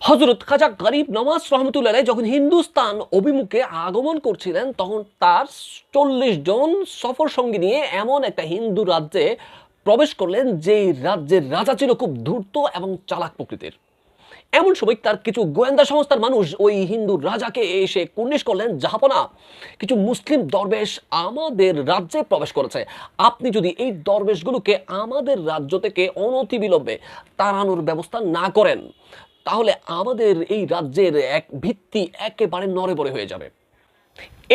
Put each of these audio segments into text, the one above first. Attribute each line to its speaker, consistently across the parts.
Speaker 1: হযরত খাজা গরিব নওয়াজ রহমতুল্লাহ আলাইহি যখন হিন্দুস্তান অভিমুখে আগমন করছিলেন তখন তার ৪০ জন সফর সঙ্গী নিয়ে এমন একটা হিন্দু রাজ্যে প্রবেশ করলেন যে রাজ্যের রাজা ছিল খুব ধূর্ত এবং চালাক প্রকৃতির। এমন সময় তার কিছু গোয়েন্দা সংস্থার মানুষ ওই হিন্দু রাজাকে এসে কুর্নিশ করলেন, জাহাপনা, কিছু মুসলিম দরবেশ আমাদের রাজ্যে প্রবেশ করেছে। আপনি যদি এই দরবেশগুলোকে আমাদের রাজ্য থেকে অনতিবিলম্বে তাড়ানোর ব্যবস্থা না করেন তাহলে আমাদের এই রাজ্যের এক ভিত্তি একেবারে নড়েবড়ে হয়ে যাবে।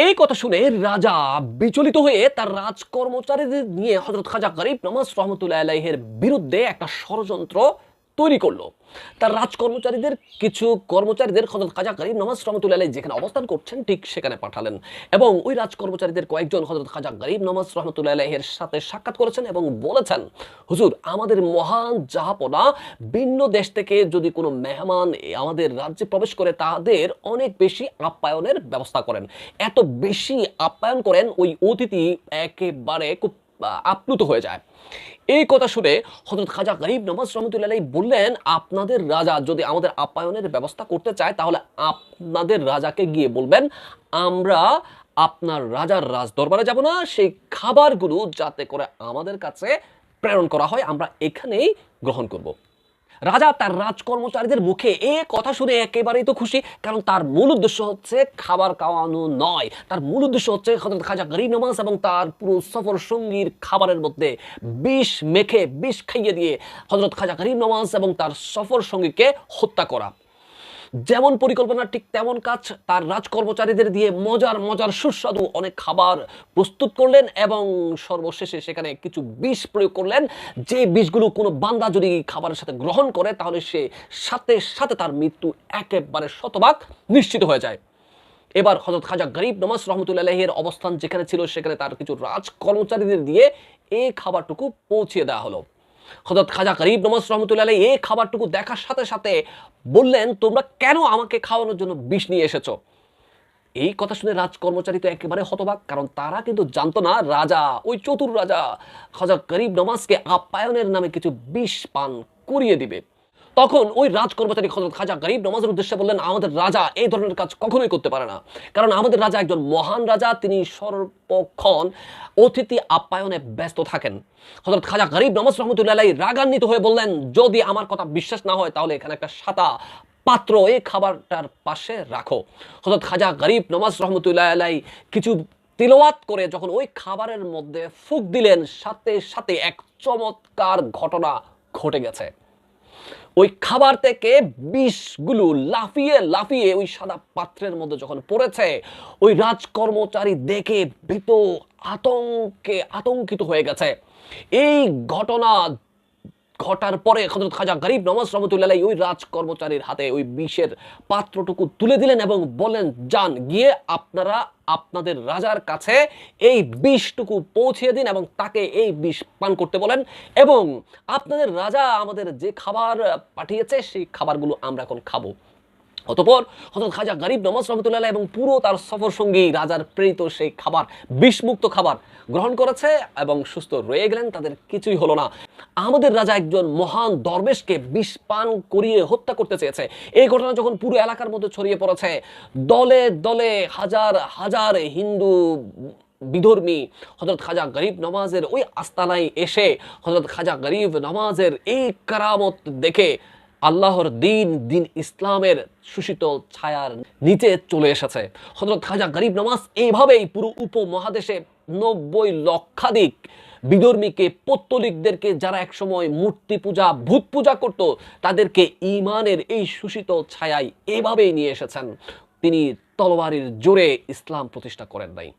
Speaker 1: এই কথা শুনে রাজা বিচলিত হয়ে তার রাজকর্মচারীদের নিয়ে হযরত খাজা গরিব নওয়াজ রহমতুল্লাহ আলাইহির বিরুদ্ধে একটা ষড়যন্ত্র তৈরি করলো। তার রাজকর্মচারীদের কিছু কর্মচারীদের হযরত খাজা গরিব নওয়াজ রহমতুল্লাহ আলাইহি যেখানে অবস্থান করছেন ঠিক সেখানে পাঠালেন এবং ওই রাজকর্মচারীদের কয়েকজন হযরত খাজা গরিব নওয়াজ রহমতুল্লাহ আলাইহির সাথে সাক্ষাৎ করেছেন এবং বলেছেন, হুজুর, আমাদের মহান জাহাপনা ভিন্ন দেশ থেকে যদি কোনো মেহমান আমাদের রাজ্যে প্রবেশ করে তাদের অনেক বেশি আপ্যায়নের ব্যবস্থা করেন, এত বেশি আপ্যায়ন করেন ওই অতিথি একেবারে খুব আপ্লুত হয়ে যায়। এই কথা শুনে হযরত খাজা গরিব নওয়াজ রহমতুল্লাহ আলাইহি বললেন, আপনাদের রাজা যদি আমাদের আপ্যায়নের ব্যবস্থা করতে চায় তাহলে আপনাদের রাজাকে গিয়ে বলবেন আমরা আপনার রাজার রাজ দরবারে যাব না, সেই খাবারগুলো যাতে করে আমাদের কাছে প্রেরণ করা হয় আমরা এখানেই গ্রহণ করব। রাজা তার রাজকর্মচারীদের মুখে এ কথা শুনে একেবারেই তো খুশি, কারণ তার মূল উদ্দেশ্য হচ্ছে খাবার খাওয়ানো নয়, তার মূল উদ্দেশ্য হচ্ছে হযরত খাজা গরিব নওয়াজ এবং তার পুরো সফর সঙ্গীর খাবারের মধ্যে বিষ মেখে বিষ খাইয়ে দিয়ে হযরত খাজা গরিব নওয়াজ এবং তার সফর সঙ্গীকে হত্যা করা। যেমন পরিকল্পনা ঠিক তেমন কাজ, তার রাজকর্মচারীদের দিয়ে মজার মজার সুস্বাদু অনেক খাবার প্রস্তুত করলেন এবং সর্বশেষে সেখানে কিছু বিষ প্রয়োগ করলেন, যে বিষগুলো কোনো বান্দা যদি খাবারের সাথে গ্রহণ করে তাহলে সে সাথে সাথে তার মৃত্যু একেবারে শতভাগ নিশ্চিত হয়ে যায়। এবার হযরত খাজা গরিব নওয়াজ রহমতুল্লাহ আলাইহির অবস্থান যেখানে ছিল সেখানে তার কিছু রাজকর্মচারীদের দিয়ে এই খাবারটুকু পৌঁছিয়ে দেওয়া হলো। হযরত খাজা গরিব নওয়াজ রহমতুল্লাহ আলাইহি এই খাবারটুকু দেখার সাথে সাথে বললেন, তোমরা কেন আমাকে খাওয়ানোর জন্য বিষ নিয়ে এসেছো? এই কথা শুনে রাজকর্মচারী তো একেবারে হতবাক, কারণ তারা কিন্তু জানতো না রাজা, ওই চতুর রাজা খাজা গরিব নওয়াজকে আপ্যায়নের নামে কিছু বিষ পান করিয়ে দিবে। তখন ওই রাজকর্মচারী হযরত খাজা গরিব নওয়াজের উদ্দেশ্যে বললেন, আমাদের রাজা এই ধরনের কাজ কখনোই করতে পারে না, কারণ আমাদের রাজা একজন মহান রাজা, তিনি সর্বক্ষণ অতিথি আপ্যায়নে ব্যস্ত থাকেন। হযরত খাজা গরিব নওয়াজ রহমতুল্লাহ আলাইহি রাগান্বিত হয়ে বললেন, যদি আমার কথা বিশ্বাস না হয় তাহলে এখানে একটা সাদা পাত্র এই খাবারটার পাশে রাখো। হযরত খাজা গরিব নওয়াজ রহমতুল্লাহ আলাইহি কিছু তিলাওয়াত করে যখন ওই খাবারের মধ্যে ফুঁক দিলেন সাথে সাথে এক চমৎকার ঘটনা ঘটে গেছে। ওই খাবার থেকে বিষগুলো লাফিয়ে লাফিয়ে ওই সাদা পাত্রের মধ্যে যখন পড়েছে ওই রাজকর্মচারী দেখে ভীত আতঙ্কিত হয়ে গেছে। এই ঘটনা ঘটার পরে হযরত খাজা গরিব নওয়াজ রহমতুল্লাহ আলাইহি ওই রাজকর্মচারীর হাতে ওই বিষের পাত্রটুকু তুলে দিলেন এবং বলেন, যান গিয়ে আপনারা আপনাদের রাজার কাছে এই বিষটুকু পৌঁছিয়ে দিন এবং তাকে এই বিষ পান করতে বলেন, এবং আপনাদের রাজা আমাদের যে খাবার পাঠিয়েছে সেই খাবারগুলো আমরা এখন খাবো। অতঃপর হযরত খাজা গরিব নওয়াজ রহমতুল্লাহ আলাইহি এবং পুরো তার সফর সঙ্গী রাজার প্রেরিত সেই খাবার, বিষমুক্ত খাবার গ্রহণ করেছে এবং সুস্থ রয়ে গেলেন, তাদের কিছুই হলো না। আমাদের রাজা একজন মহান দরবেশকে বিষ পান করিয়ে হত্যা করতে চেয়েছে। এই ঘটনা যখন পুরো এলাকার মধ্যে ছড়িয়ে পড়েছে, দলে দলে হাজার হাজার হিন্দু বিধর্মী হযরত খাজা গরিব নওয়াজের ওই আস্তানায় এসে হযরত খাজা গরিব নওয়াজের এই কারামত দেখে আল্লাহর দিন ইসলামের সুশীতল ছায়ার নিচে চলে এসেছে। হযরত খাজা গরিব নওয়াজ এইভাবেই পুরো উপমহাদেশে ৯০ লক্ষাধিক বিধর্মীকে, পৌত্তলিকদেরকে, যারা একসময় মূর্তি পূজা ভূত পূজা করত, তাদেরকে ঈমানের এই সুশীতল ছায়ায় এভাবেই নিয়ে এসেছেন। তিনি তলোয়ারের জোরে ইসলাম প্রতিষ্ঠা করেন নাই।